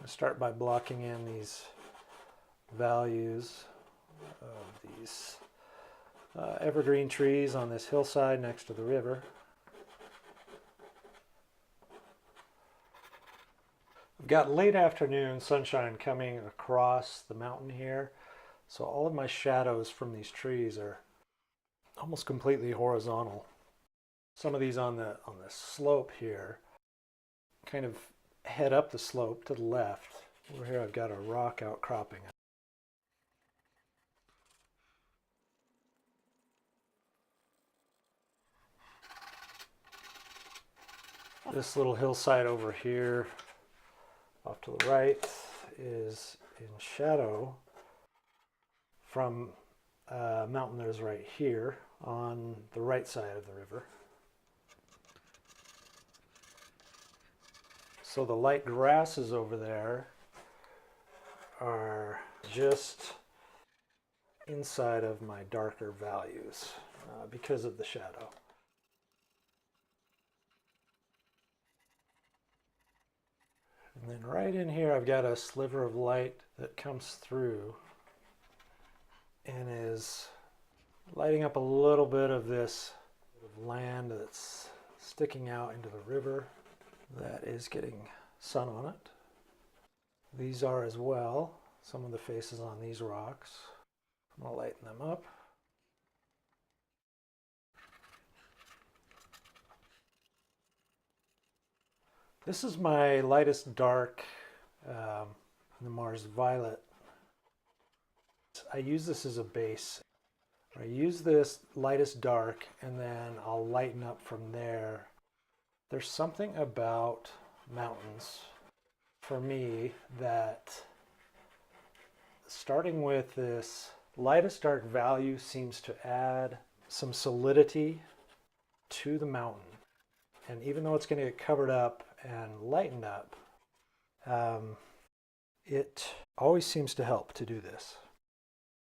I start by blocking in these values of these evergreen trees on this hillside next to the river. I've got late afternoon sunshine coming across the mountain here, so all of my shadows from these trees are almost completely horizontal. Some of these on the slope here kind of head up the slope to the left. Over here I've got a rock outcropping. This little hillside over here off to the right is in shadow from a mountain that is right here on the right side of the river. So the light grasses over there are just inside of my darker values because of the shadow. And then right in here I've got a sliver of light that comes through and is lighting up a little bit of this land that's sticking out into the river that is getting sun on it. These are as well, some of the faces on these rocks. I'm going to lighten them up. This is my lightest dark, the Mars Violet. I use this as a base. I use this lightest dark and then I'll lighten up from there. There's something about mountains for me that starting with this lightest dark value seems to add some solidity to the mountain. And even though it's going to get covered up and lightened up, it always seems to help to do this.